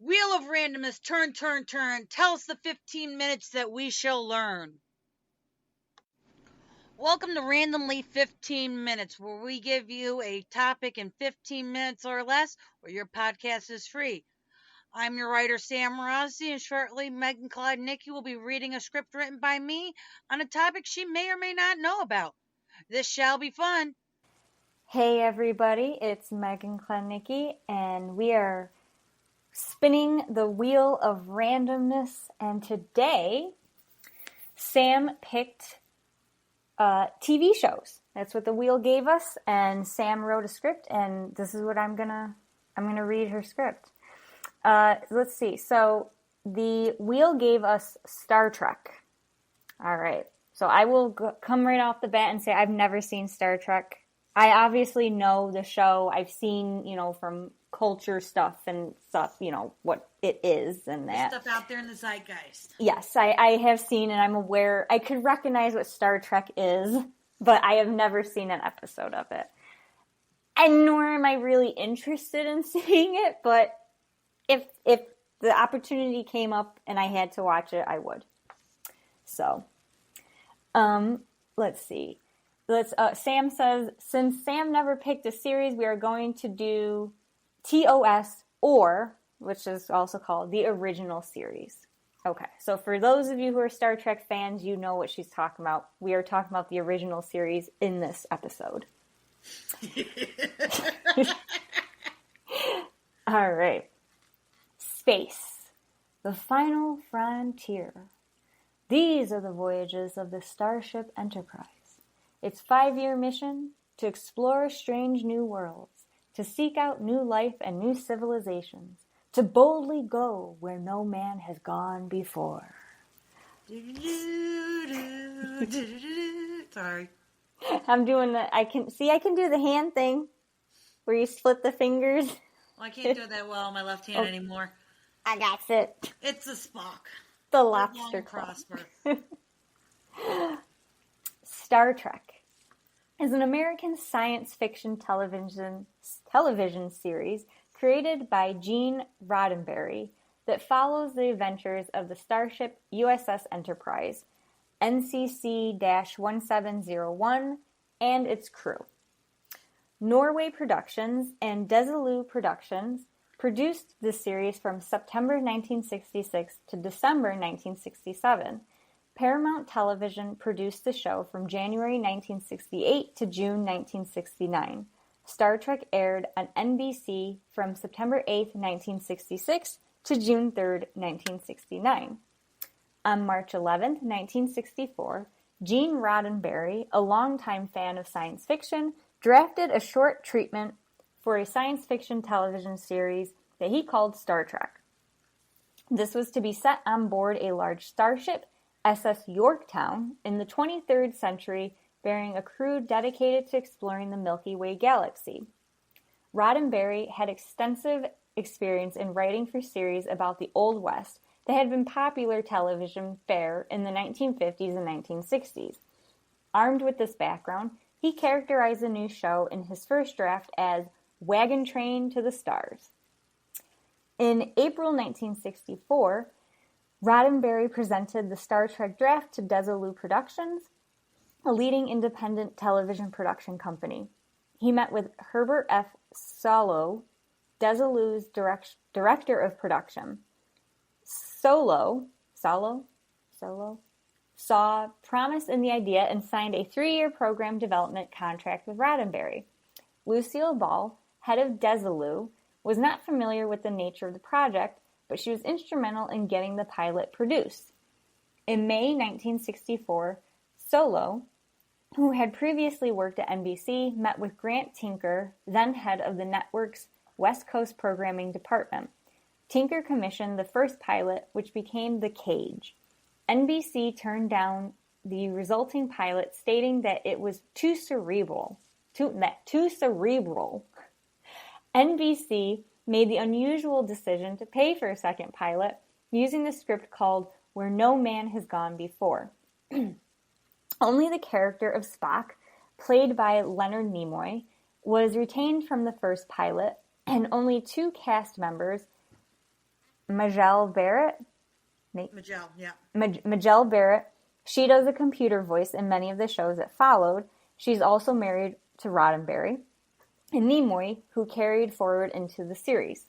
Wheel of randomness, turn, turn, turn. Tell us the 15 minutes that we shall learn. Welcome to Randomly 15 Minutes, where we give you a topic in 15 minutes or less, or your podcast is free. I'm your writer, Sam Rossi, and shortly Megan Klodnicki will be reading a script written by me on a topic she may or may not know about. This shall be fun. Hey everybody, it's Megan Klodnicki, and we are spinning the wheel of randomness, and today Sam picked TV shows. That's what the wheel gave us, and Sam wrote a script, and this is what I'm gonna read her script. Let's see. So the wheel gave us Star Trek. All right. So I will come right off the bat and say I've never seen Star Trek. I obviously know the show. I've seen, from culture stuff and stuff, what it is and that. Stuff out there in the zeitgeist. Yes, I have seen and I'm aware. I could recognize what Star Trek is, but I have never seen an episode of it. And nor am I really interested in seeing it, but if the opportunity came up and I had to watch it, I would. So, let's see. Sam says, since Sam never picked a series, we are going to do TOS, or, which is also called the original series. Okay, so for those of you who are Star Trek fans, you know what she's talking about. We are talking about the original series in this episode. All right. Space, the final frontier. These are the voyages of the Starship Enterprise. Its 5-year mission, to explore strange new worlds, to seek out new life and new civilizations, to boldly go where no man has gone before. Sorry. I'm doing I can do the hand thing where you split the fingers. Well, I can't do it that well on my left hand anymore. I got it. It's a Spock. The lobster prosper. Star Trek is an American science fiction television series created by Gene Roddenberry that follows the adventures of the starship USS Enterprise, NCC-1701, and its crew. Norway Productions and Desilu Productions produced this series from September 1966 to December 1967. Paramount Television produced the show from January 1968 to June 1969. Star Trek aired on NBC from September 8, 1966 to June 3, 1969. On March 11, 1964, Gene Roddenberry, a longtime fan of science fiction, drafted a short treatment for a science fiction television series that he called Star Trek. This was to be set on board a large starship, SS Yorktown, in the 23rd century, bearing a crew dedicated to exploring the Milky Way galaxy. Roddenberry had extensive experience in writing for series about the Old West that had been popular television fare in the 1950s and 1960s. Armed with this background, he characterized the new show in his first draft as Wagon Train to the Stars. In April 1964, Roddenberry presented the Star Trek draft to Desilu Productions, a leading independent television production company. He met with Herbert F. Solow, Desilu's director of production. Solow saw promise in the idea and signed a 3-year program development contract with Roddenberry. Lucille Ball, head of Desilu, was not familiar with the nature of the project, but she was instrumental in getting the pilot produced. In May 1964, Solow, who had previously worked at NBC, met with Grant Tinker, then head of the network's West Coast programming department. Tinker commissioned the first pilot, which became The Cage. NBC turned down the resulting pilot, stating that it was too cerebral. NBC made the unusual decision to pay for a second pilot, using the script called Where No Man Has Gone Before. Only the character of Spock, played by Leonard Nimoy, was retained from the first pilot, and only 2 cast members, Majel Barrett. Majel, yeah. Majel Barrett. She does a computer voice in many of the shows that followed. She's also married to Roddenberry. And Nimoy, who carried forward into the series.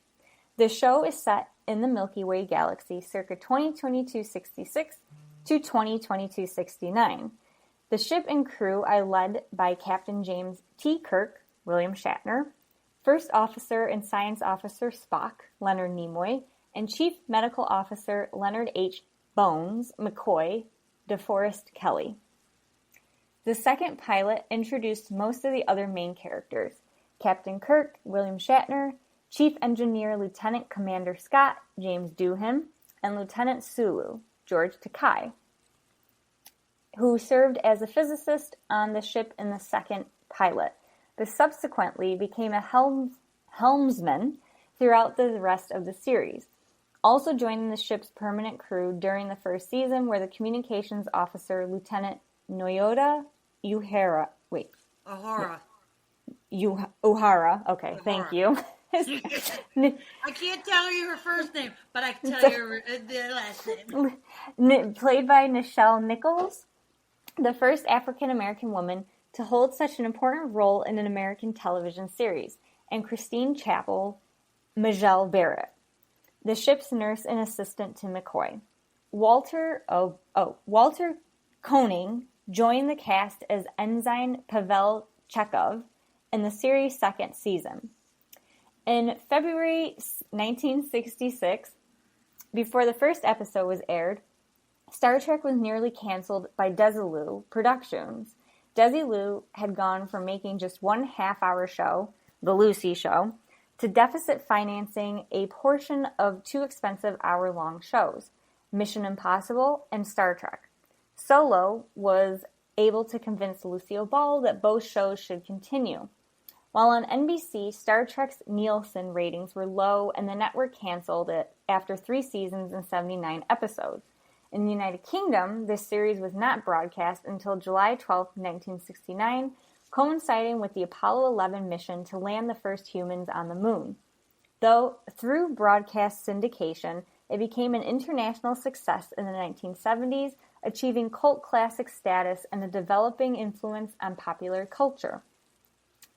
The show is set in the Milky Way galaxy circa 2022-66 to 2022-69. The ship and crew are led by Captain James T. Kirk, William Shatner, First Officer and Science Officer Spock, Leonard Nimoy, and Chief Medical Officer Leonard H. Bones McCoy, DeForest Kelley. The second pilot introduced most of the other main characters: Captain Kirk, William Shatner, Chief Engineer Lieutenant Commander Scott, James Doohan, and Lieutenant Sulu, George Takei, who served as a physicist on the ship in the second pilot, but subsequently became a helmsman throughout the rest of the series. Also joining the ship's permanent crew during the first season were the communications officer, Lieutenant Noyoda Uhara. Uhara. Okay, Uhara. Thank you. I can't tell you her first name, but I can tell you the last name. Played by Nichelle Nichols, the first African-American woman to hold such an important role in an American television series, and Christine Chappell, Majel Barrett, the ship's nurse and assistant to McCoy. Walter Koenig joined the cast as Ensign Pavel Chekhov in the series' second season. In February 1966, before the first episode was aired, Star Trek was nearly canceled by Desilu Productions. Desilu had gone from making just one half-hour show, The Lucy Show, to deficit financing a portion of two expensive hour-long shows, Mission Impossible and Star Trek. Solo was able to convince Lucille Ball that both shows should continue. While on NBC, Star Trek's Nielsen ratings were low and the network canceled it after 3 seasons and 79 episodes. In the United Kingdom, this series was not broadcast until July 12, 1969, coinciding with the Apollo 11 mission to land the first humans on the moon. Though through broadcast syndication, it became an international success in the 1970s, achieving cult classic status and a developing influence on popular culture.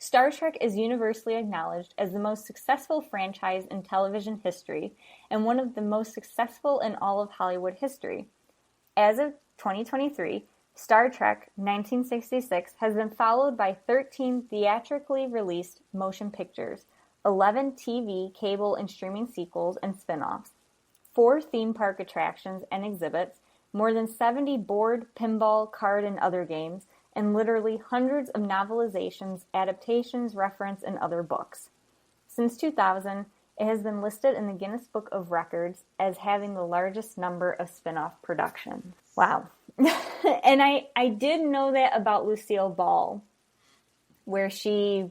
Star Trek is universally acknowledged as the most successful franchise in television history and one of the most successful in all of Hollywood history. As of 2023, Star Trek 1966 has been followed by 13 theatrically released motion pictures, 11 TV, cable, and streaming sequels and spin-offs, 4 theme park attractions and exhibits, more than 70 board, pinball, card, and other games, and literally hundreds of novelizations, adaptations, reference, and other books. Since 2000, it has been listed in the Guinness Book of Records as having the largest number of spin-off productions. Wow. And I did know that about Lucille Ball, where she,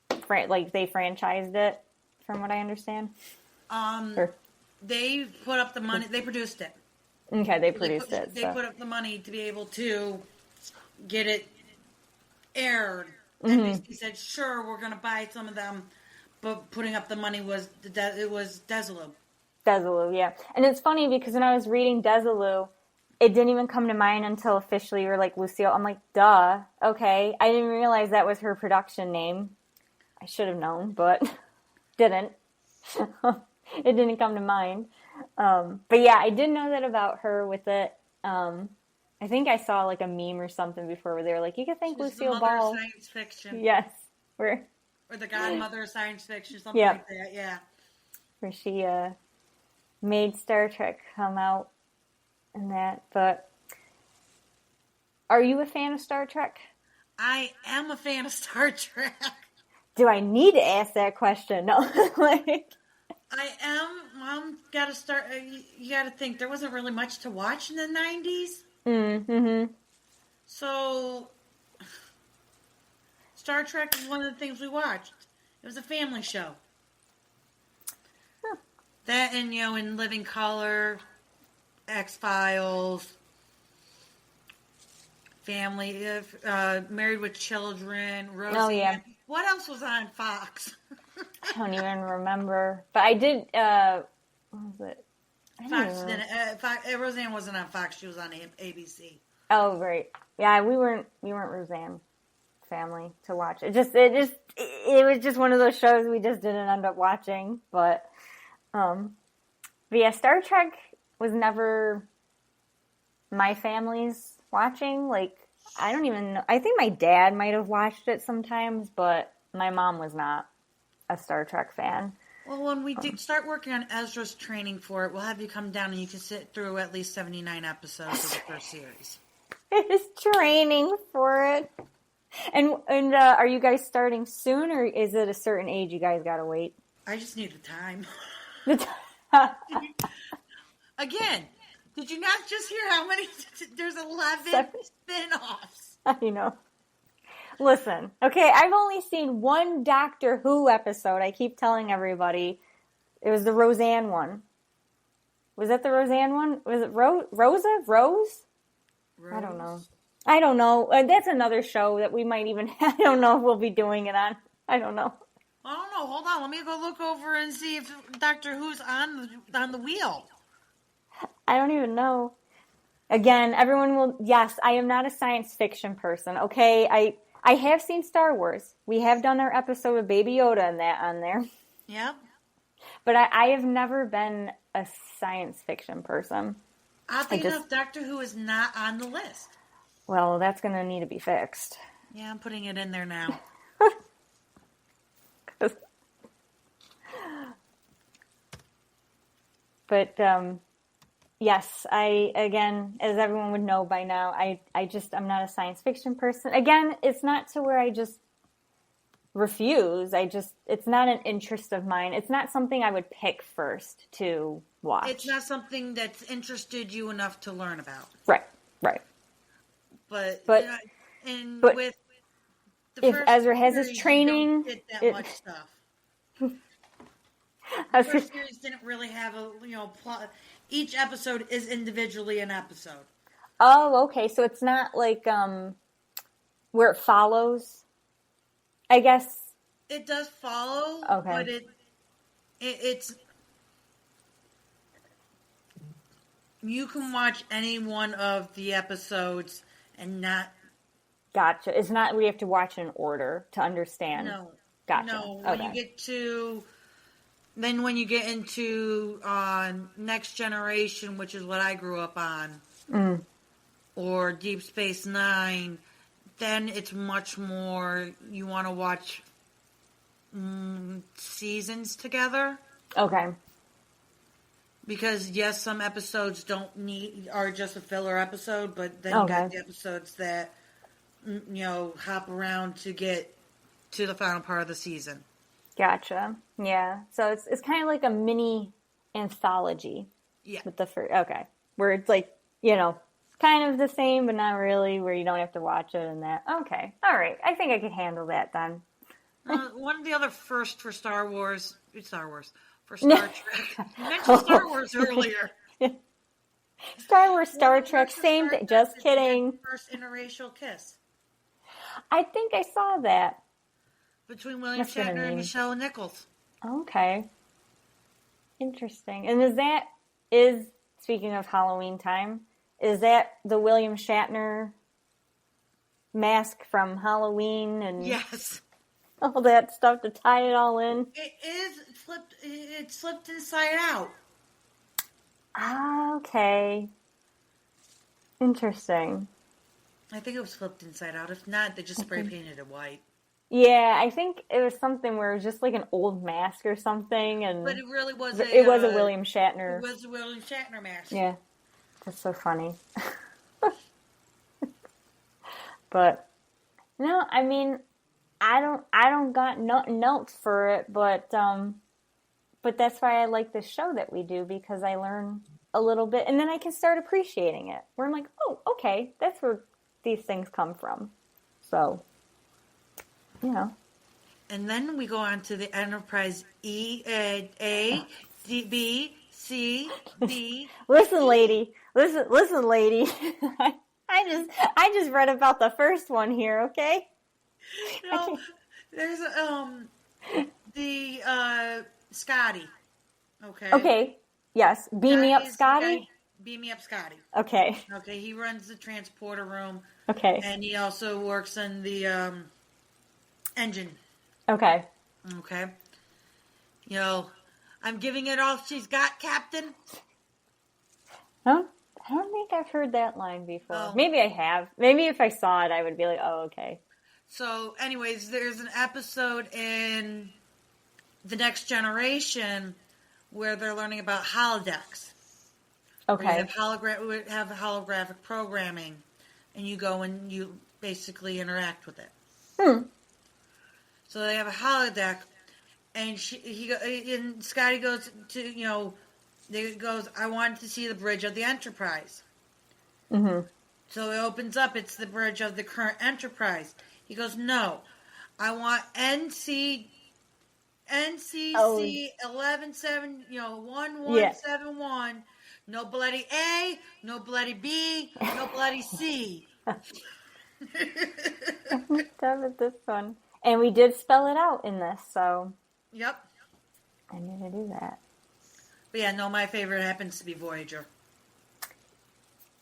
they franchised it, from what I understand. They put up the money. They produced it. Okay, they produced it. They put up the money to be able to get it aired. Mm-hmm. And he said, sure, we're going to buy some of them. But putting up the money was Desilu. Desilu, yeah. And it's funny because when I was reading Desilu, it didn't even come to mind until officially you were like, Lucille. I'm like, duh. Okay. I didn't realize that was her production name. I should have known, but didn't. It didn't come to mind. But yeah, I did know that about her with it. I think I saw like a meme or something before where they were like, you could thank Lucille Ball. Of science fiction. Yes. Or the godmother of science fiction, something like that, yeah. Where she made Star Trek come out and that. But are you a fan of Star Trek? I am a fan of Star Trek. Do I need to ask that question? No. I am. Mom, gotta start. You gotta think there wasn't really much to watch in the 90s. Mm-hmm. So, Star Trek is one of the things we watched. It was a family show. Huh. That and, In Living Color, X-Files, Family, Married with Children, Roseanne. Oh, yeah. What else was on Fox? I don't even remember. But I did, what was it? I don't Fox even didn't. Roseanne wasn't on Fox. She was on ABC. Oh, right. Yeah, we weren't Roseanne family to watch. It was just one of those shows we just didn't end up watching. But yeah, Star Trek was never my family's watching. Like, I don't even know. I think my dad might have watched it sometimes, but my mom was not a Star Trek fan. Well, when we start working on Ezra's training for it, we'll have you come down and you can sit through at least 79 episodes of the first series. His training for it. And are you guys starting soon, or is it a certain age you guys gotta wait? I just need the time. Again, did you not just hear how many? There's 11 spin-offs. I know. Listen, okay, I've only seen one Doctor Who episode. I keep telling everybody. It was the Roseanne one. Was that the Roseanne one? Was it Rose? Rose? I don't know. That's another show that we might even, I don't know if we'll be doing it on. I don't know. I don't know. Hold on. Let me go look over and see if Doctor Who's on the wheel. I don't even know. Again, everyone will, yes, I am not a science fiction person, okay? I have seen Star Wars. We have done our episode of Baby Yoda and that on there. Yep. But I have never been a science fiction person. Oddly enough, Doctor Who is not on the list. Well, that's going to need to be fixed. Yeah, I'm putting it in there now. But, yes, again, as everyone would know by now, I'm not a science fiction person. Again, it's not to where I just refuse. It's not an interest of mine. It's not something I would pick first to watch. It's not something that's interested you enough to learn about. Right. But with the if first Ezra has series, his training, you don't get that much stuff. The first series didn't really have a plot. Each episode is individually an episode. Oh, okay. So it's not like where it follows. I guess it does follow. Okay. But it's you can watch any one of the episodes and not. Gotcha. It's not we have to watch in order to understand. No. Gotcha. No. When you get to. Then when you get into Next Generation, which is what I grew up on, or Deep Space Nine, then it's much more, you want to watch seasons together. Okay. Because, yes, some episodes are just a filler episode, but then you got the episodes that, hop around to get to the final part of the season. Gotcha. Yeah. So it's kind of like a mini anthology. Yeah. With the first, okay. Where it's like, kind of the same, but not really, where you don't have to watch it and that. Okay. All right. I think I could handle that then. One of the other first for Star Trek. You mentioned Star Wars earlier. Star Wars, Star Trek, same thing. Just kidding. First interracial kiss. I think I saw that. Between William Shatner and Nichelle Nichols. Okay. Interesting. And speaking of Halloween time, is that the William Shatner mask from Halloween and yes, all that stuff to tie it all in? It is flipped. It's flipped inside out. Ah, okay. Interesting. I think it was flipped inside out. If not, they just spray painted it white. Yeah, I think it was something where it was just like an old mask or something, but it really was. It was a William Shatner. It was a William Shatner mask. Yeah, that's so funny. But no, I mean, I don't got notes for it, but that's why I like this show that we do, because I learn a little bit, and then I can start appreciating it. Where I'm like, oh, okay, that's where these things come from. So. And then we go on to the Enterprise A, D, B, C, D. Listen, lady. I just read about the first one here, okay? No, there's the Scotty. Okay. Okay. Yes. Beam me up, Scotty. Beam me up, Scotty. Okay. Okay. He runs the transporter room. Okay. And he also works in the engine. Okay. Okay. You know, I'm giving it all she's got, Captain. Huh? I don't think I've heard that line before. Oh. Maybe I have. Maybe if I saw it, I would be like, oh, okay. So, anyways, there's an episode in The Next Generation where they're learning about holodecks. Okay. We have holographic programming, and you go and you basically interact with it. So they have a holodeck, and Scotty goes to, I wanted to see the bridge of the Enterprise. Mm-hmm. So it opens up, it's the bridge of the current Enterprise. He goes, no, I want NCC 1171, no bloody A, no bloody B, no bloody C. That was this one. And we did spell it out in this, so. Yep. I need to do that. But yeah, no, my favorite happens to be Voyager.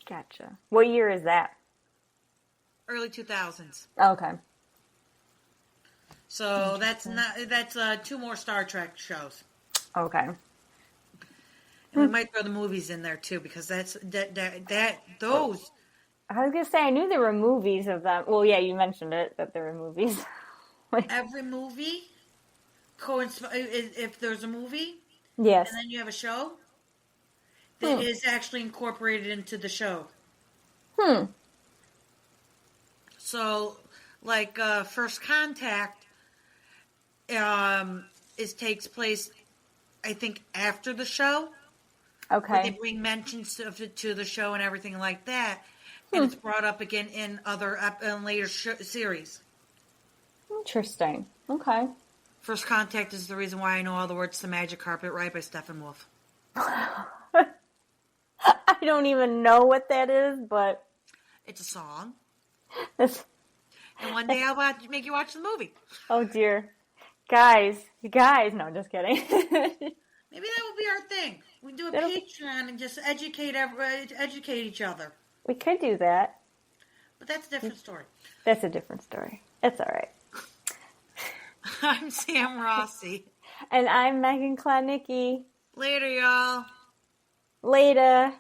Gotcha. What year is that? Early 2000s. Okay. So that's two more Star Trek shows. Okay. And we might throw the movies in there too, because those. I was gonna say I knew there were movies of them. Well, yeah, you mentioned it that there were movies. Every movie if there's a movie, yes, and then you have a show that is actually incorporated into the show. So, like First Contact, takes place, I think, after the show. Okay. Where they bring mentions of it to the show and everything like that, and it's brought up again in later series. Interesting. Okay. First Contact is the reason why I know all the words to Magic Carpet Ride by Steppenwolf. I don't even know what that is, but it's a song. And one day I'll make you watch the movie. Oh dear, guys! No, just kidding. Maybe that will be our thing. We do a Patreon and just educate each other. We could do that, but that's a different story. That's a different story. It's all right. I'm Sam Rossi. And I'm Megan Klodnicki. Later, y'all. Later.